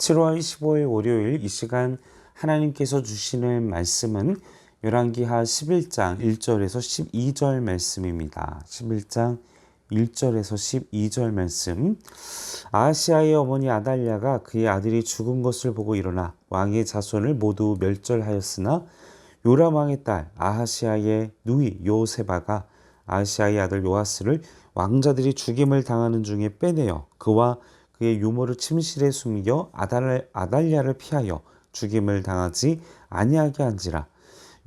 7월 15일 월요일 이 시간 하나님께서 주시는 말씀은 열왕기하 11장 1절에서 12절 말씀입니다. 11장 1절에서 12절 말씀. 아하시아의 어머니 아달랴가 그의 아들이 죽은 것을 보고 일어나 왕의 자손을 모두 멸절하였으나 요람 왕의 딸 아하시아의 누이 요세바가 아하시아의 아들 요아스를 왕자들이 죽임을 당하는 중에 빼내어 그와 그의 유모를 침실에 숨겨 아달랴를 피하여 죽임을 당하지 아니하게 한지라.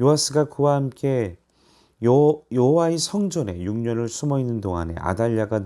요아스가 그와 함께 여호와의 성전에 6년을 숨어있는 동안에 아달랴가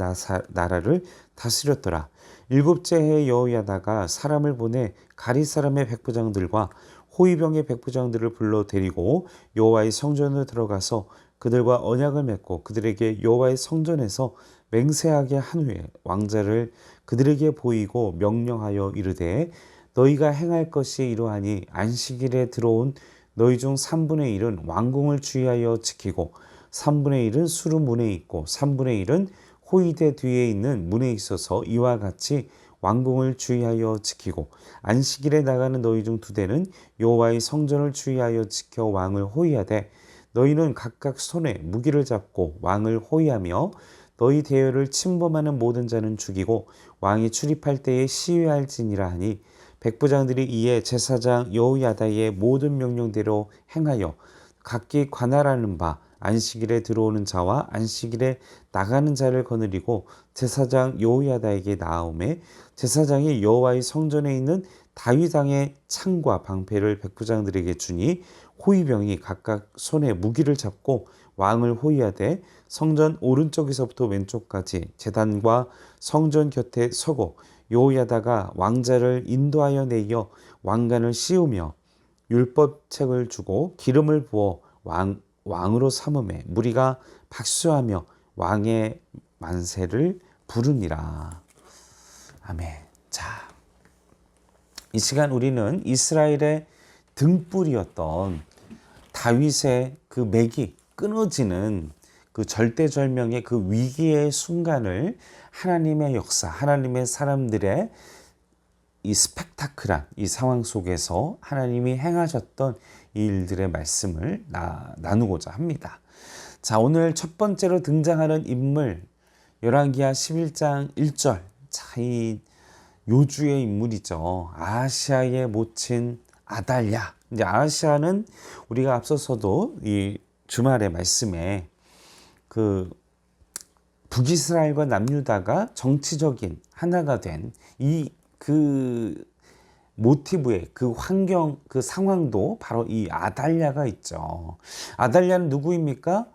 나라를 다스렸더라. 7째 해에 여호야다가 사람을 보내 가리 사람의 백부장들과 호위병의 백부장들을 불러 데리고 여호와의 성전으로 들어가서 그들과 언약을 맺고 그들에게 여호와의 성전에서 맹세하게 한 후에 왕자를 그들에게 보이고 명령하여 이르되 너희가 행할 것이 이러하니 안식일에 들어온 너희 중 3분의 1은 왕궁을 주의하여 지키고 3분의 1은 수루 문에 있고 3분의 1은 호위대 뒤에 있는 문에 있어서 이와 같이 왕궁을 주의하여 지키고 안식일에 나가는 너희 중 2대는 여호와의 성전을 주의하여 지켜 왕을 호위하되 너희는 각각 손에 무기를 잡고 왕을 호위하며 너희 대열을 침범하는 모든 자는 죽이고 왕이 출입할 때에 시위할지니라 하니 백부장들이 이에 제사장 여호야다의 모든 명령대로 행하여 각기 관할하는 바 안식일에 들어오는 자와 안식일에 나가는 자를 거느리고 제사장 여호야다에게 나아오매 제사장이 여호와의 성전에 있는 다윗왕의 창과 방패를 백부장들에게 주니 호위병이 각각 손에 무기를 잡고 왕을 호위하되 성전 오른쪽에서부터 왼쪽까지 제단과 성전 곁에 서고 여호야다가 왕자를 인도하여 내어 왕관을 씌우며 율법책을 주고 기름을 부어 왕으로 삼음에 무리가 박수하며 왕의 만세를 부르니라. 아멘. 자, 이 시간 우리는 이스라엘의 등불이었던 다윗의 그 맥이 끊어지는 그 절대절명의 그 위기의 순간을 하나님의 역사, 하나님의 사람들의 이 스펙타클한 이 상황 속에서 하나님이 행하셨던 이 일들의 말씀을 나누고자 합니다. 자, 오늘 첫 번째로 등장하는 인물 열왕기하 11장 1절. 자, 이 요주의 인물이죠. 아하시아의 모친 아달랴. 이제 아하시아는 우리가 앞서서도 이 주말의 말씀에 그 북이스라엘과 남유다가 정치적인 하나가 된 이 그 모티브의 그 환경 그 상황도 바로 이 아달랴가 있죠. 아달랴는 누구입니까?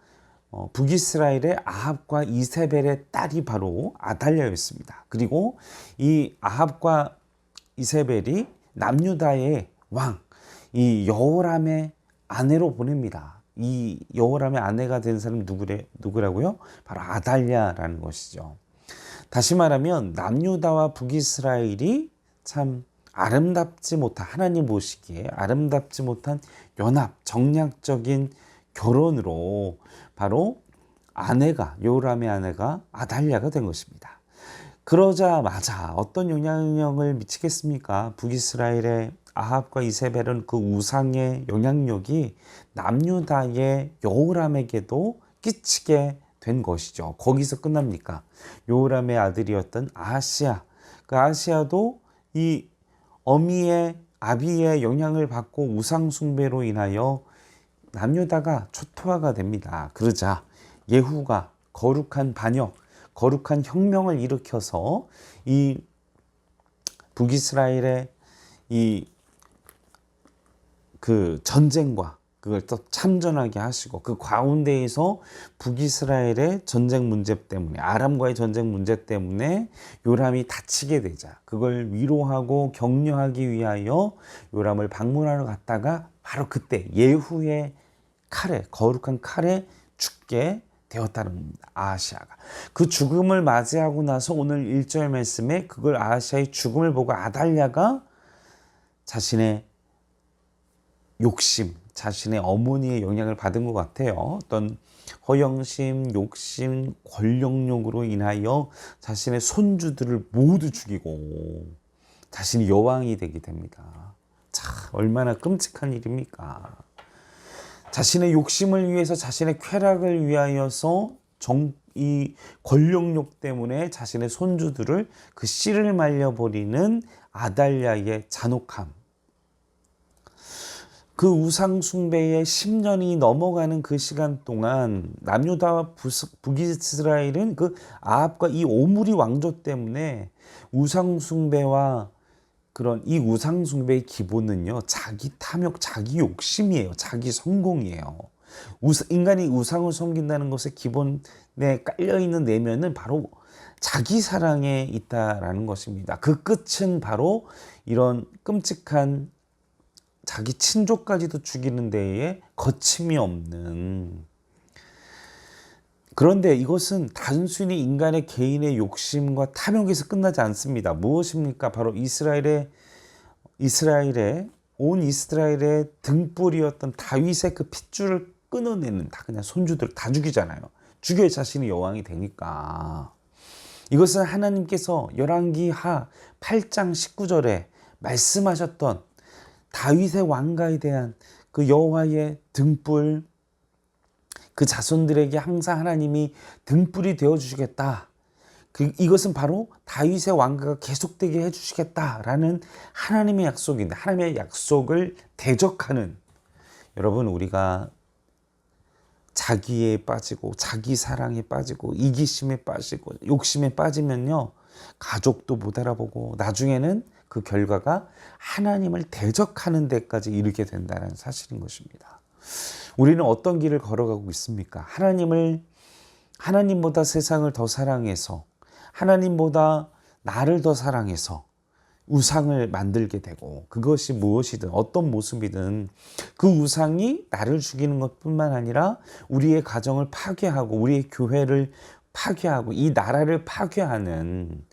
북이스라엘의 아합과 이세벨의 딸이 바로 아달랴였습니다. 그리고 이 아합과 이세벨이 남유다의 왕, 이 여호람의 아내로 보냅니다. 이 여호람의 아내가 된 사람이 누구라고요? 바로 아달랴라는 것이죠. 다시 말하면 남유다와 북이스라엘이 참 아름답지 못한, 하나님 보시기에 아름답지 못한 연합, 정략적인 결혼으로 바로 여호람의 아내가 아달랴가 된 것입니다. 그러자마자 어떤 영향력을 미치겠습니까? 북이스라엘의 아합과 이세벨은 그 우상의 영향력이 남유다의 여호람에게도 끼치게 된 것이죠. 거기서 끝납니까? 여호람의 아들이었던 아하시아. 그 아하시아도 이 어미의 아비의 영향을 받고 우상 숭배로 인하여 남유다가 초토화가 됩니다. 그러자 예후가 거룩한 반역, 거룩한 혁명을 일으켜서 이 북이스라엘의 이 그 전쟁과 그걸 또 참전하게 하시고 그 가운데에서 북이스라엘의 전쟁 문제 때문에 아람과의 전쟁 문제 때문에 요람이 다치게 되자 그걸 위로하고 격려하기 위하여 요람을 방문하러 갔다가 바로 그때 예후의 칼에 거룩한 칼에 죽게 되었다는 겁니다. 아하시아가 그 죽음을 맞이하고 나서 오늘 1절 말씀에 그걸 아하시아의 죽음을 보고 아달랴가 자신의 욕심, 자신의 어머니의 영향을 받은 것 같아요. 어떤 허영심, 욕심, 권력욕으로 인하여 자신의 손주들을 모두 죽이고 자신이 여왕이 되게 됩니다. 자, 얼마나 끔찍한 일입니까? 자신의 욕심을 위해서, 자신의 쾌락을 위하여서 이 권력욕 때문에 자신의 손주들을 그 씨를 말려버리는 아달랴의 잔혹함. 그 우상숭배의 10년이 넘어가는 그 시간 동안 남유다와 북이스라엘은 그 아합과 이 오므리 왕조 때문에 우상숭배와 그런 이 우상숭배의 기본은요, 자기 탐욕, 자기 욕심이에요. 자기 성공이에요. 인간이 우상을 섬긴다는 것의 기본에 깔려있는 내면은 바로 자기 사랑에 있다라는 것입니다. 그 끝은 바로 이런 끔찍한 자기 친족까지도 죽이는 데에 거침이 없는. 그런데 이것은 단순히 인간의 개인의 욕심과 탐욕에서 끝나지 않습니다. 무엇입니까? 바로 온 이스라엘의 등불이었던 다윗의 그 핏줄을 끊어내는, 다 그냥 손주들 다 죽이잖아요. 죽여야 자신이 여왕이 되니까. 이것은 하나님께서 열왕기하 8장 19절에 말씀하셨던 다윗의 왕가에 대한 그 여호와의 등불, 그 자손들에게 항상 하나님이 등불이 되어주시겠다. 이것은 바로 다윗의 왕가가 계속되게 해주시겠다라는 하나님의 약속인데, 하나님의 약속을 대적하는, 여러분, 우리가 자기에 빠지고 자기 사랑에 빠지고 이기심에 빠지고 욕심에 빠지면요, 가족도 못 알아보고 나중에는 그 결과가 하나님을 대적하는 데까지 이르게 된다는 사실인 것입니다. 우리는 어떤 길을 걸어가고 있습니까? 하나님보다 세상을 더 사랑해서, 하나님보다 나를 더 사랑해서 우상을 만들게 되고, 그것이 무엇이든 어떤 모습이든 그 우상이 나를 죽이는 것뿐만 아니라 우리의 가정을 파괴하고 우리의 교회를 파괴하고 이 나라를 파괴하는,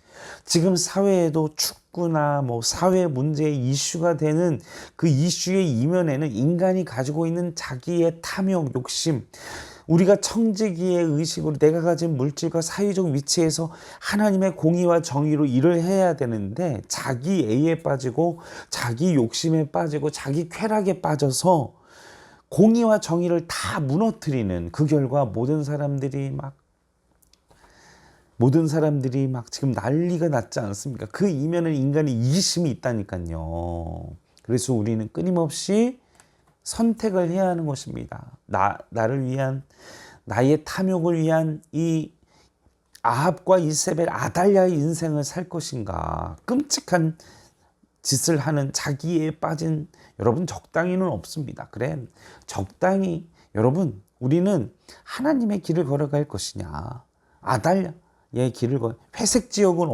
지금 사회에도 축구나 사회 문제의 이슈가 되는 그 이슈의 이면에는 인간이 가지고 있는 자기의 탐욕, 욕심, 우리가 청지기의 의식으로 내가 가진 물질과 사회적 위치에서 하나님의 공의와 정의로 일을 해야 되는데 자기 애에 빠지고 자기 욕심에 빠지고 자기 쾌락에 빠져서 공의와 정의를 다 무너뜨리는, 그 결과 모든 사람들이 막 지금 난리가 났지 않습니까? 그 이면에 인간의 이기심이 있다니까요. 그래서 우리는 끊임없이 선택을 해야 하는 것입니다. 나를 위한, 나의 탐욕을 위한 이 아합과 이세벨, 아달랴의 인생을 살 것인가? 끔찍한 짓을 하는 자기에 빠진, 여러분, 적당히는 없습니다. 그래, 적당히, 여러분, 우리는 하나님의 길을 걸어갈 것이냐, 아달랴의 길을 회색 지역은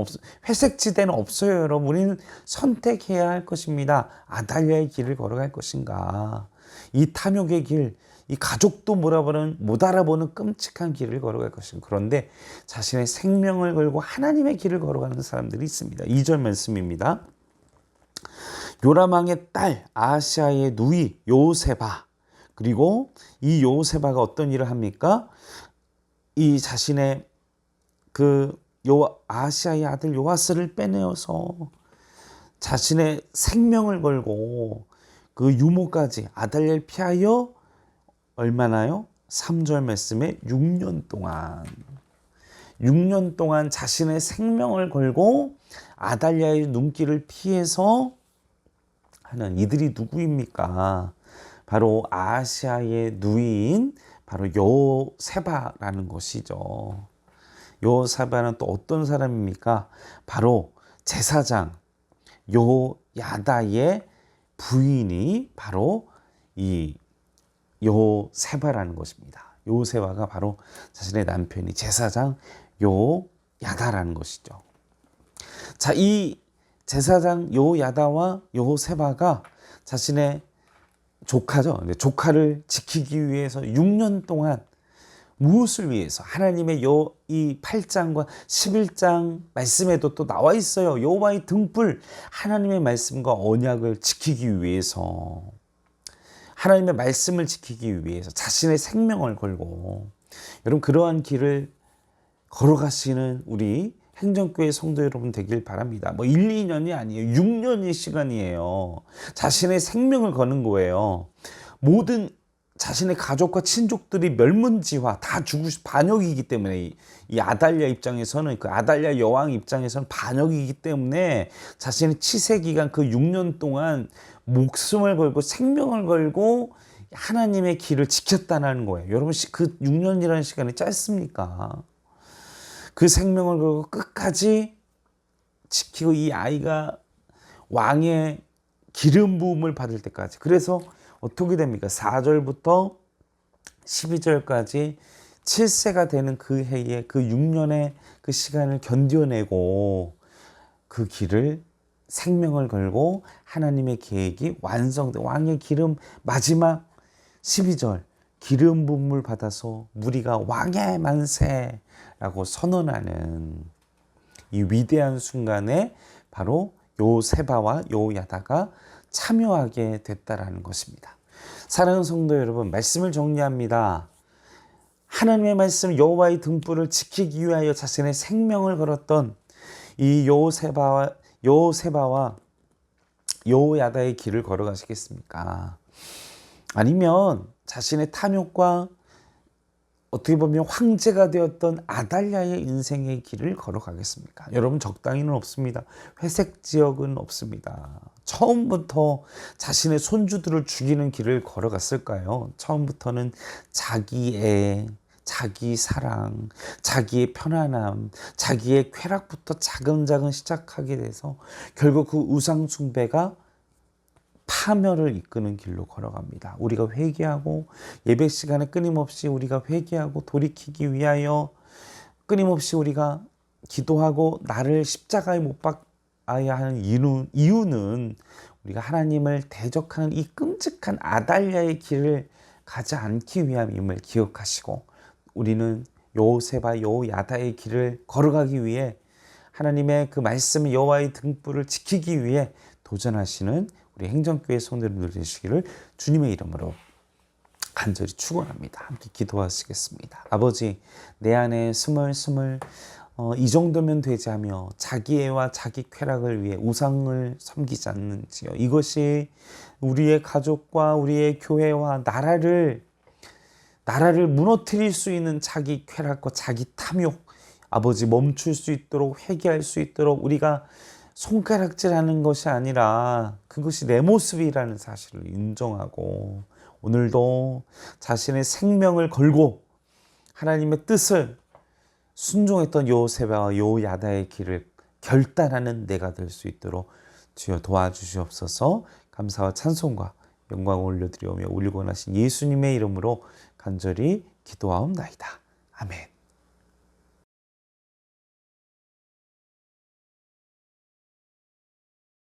회색 지대는 없어요, 여러분. 우리는 선택해야 할 것입니다. 아달랴의 길을 걸어갈 것인가, 이 탐욕의 길, 이 가족도 못 알아보는 끔찍한 길을 걸어갈 것인가. 그런데 자신의 생명을 걸고 하나님의 길을 걸어가는 사람들이 있습니다. 2절 말씀입니다. 요람왕의 딸 아하시아의 누이 요세바, 그리고 이 요세바가 어떤 일을 합니까? 이 자신의 아하시아의 아들 요아스를 빼내어서 자신의 생명을 걸고 그 유모까지 아달랴를 피하여 얼마나요? 3절 말씀에 6년 동안 자신의 생명을 걸고 아달랴의 눈길을 피해서 하는 이들이 누구입니까? 바로 아하시아의 누이인 바로 요세바라는 것이죠. 요세바는 또 어떤 사람입니까? 바로 제사장 요야다의 부인이 바로 이 요세바라는 것입니다. 요세바가 바로 자신의 남편이 제사장 요야다라는 것이죠. 자, 이 제사장 요야다와 요세바가 자신의 조카죠. 조카를 지키기 위해서 6년 동안 무엇을 위해서? 하나님의 이 8장과 11장 말씀에도 또 나와 있어요. 여호와의 등불, 하나님의 말씀과 언약을 지키기 위해서, 하나님의 말씀을 지키기 위해서 자신의 생명을 걸고, 여러분, 그러한 길을 걸어가시는 우리 행정교회 성도 여러분 되길 바랍니다. 뭐 1, 2년이 아니에요. 6년의 시간이에요. 자신의 생명을 거는 거예요. 모든 자신의 가족과 친족들이 멸문지화 다 반역이기 때문에 이 아달랴 입장에서는 그 아달랴 여왕 입장에서는 반역이기 때문에 자신의 치세 기간 그 6년 동안 목숨을 걸고 생명을 걸고 하나님의 길을 지켰다는 거예요. 여러분 그 6년이라는 시간이 짧습니까? 그 생명을 걸고 끝까지 지키고 이 아이가 왕의 기름 부음을 받을 때까지. 그래서 어떻게 됩니까? 4절부터 12절까지 7세가 되는 그 해에 그 6년의 그 시간을 견뎌내고 그 길을 생명을 걸고 하나님의 계획이 완성돼 왕의 기름 마지막 12절 기름 부음을 받아서 무리가 왕의 만세라고 선언하는 이 위대한 순간에 바로 요세바와 요야다가 참여하게 됐다라는 것입니다. 사랑하는 성도 여러분, 말씀을 정리합니다. 하나님의 말씀 여호와의 등불을 지키기 위하여 자신의 생명을 걸었던 이 요세바와 요야다의 길을 걸어가시겠습니까? 아니면 자신의 탐욕과 어떻게 보면 황제가 되었던 아달랴의 인생의 길을 걸어가겠습니까? 여러분 적당히는 없습니다. 회색 지역은 없습니다. 처음부터 자신의 손주들을 죽이는 길을 걸어갔을까요? 처음부터는 자기의 자기 사랑, 자기의 편안함, 자기의 쾌락부터 차근차근 시작하게 돼서 결국 그 우상 숭배가 파멸을 이끄는 길로 걸어갑니다. 우리가 회개하고 예배 시간에 끊임없이 우리가 회개하고 돌이키기 위하여 끊임없이 우리가 기도하고 나를 십자가에 못 박아야 하는 이유는 우리가 하나님을 대적하는 이 끔찍한 아달랴의 길을 가지 않기 위함임을 기억하시고 우리는 요세바 요야다의 길을 걸어가기 위해 하나님의 그 말씀 여호와의 등불을 지키기 위해 도전하시는 우리 행정교회 성도님들 되시기를 주님의 이름으로 간절히 축원합니다. 함께 기도하시겠습니다. 아버지, 내 안에 스물스물 이 정도면 되지 하며 자기애와 자기 쾌락을 위해 우상을 섬기지 않는지요. 이것이 우리의 가족과 우리의 교회와 나라를 무너뜨릴 수 있는 자기 쾌락과 자기 탐욕, 아버지 멈출 수 있도록 회개할 수 있도록 우리가 손가락질하는 것이 아니라 그것이 내 모습이라는 사실을 인정하고 오늘도 자신의 생명을 걸고 하나님의 뜻을 순종했던 요세바와 요야다의 길을 결단하는 내가 될 수 있도록 주여 도와주시옵소서. 감사와 찬송과 영광을 올려드리오며 우리 원하신 예수님의 이름으로 간절히 기도하옵나이다. 아멘.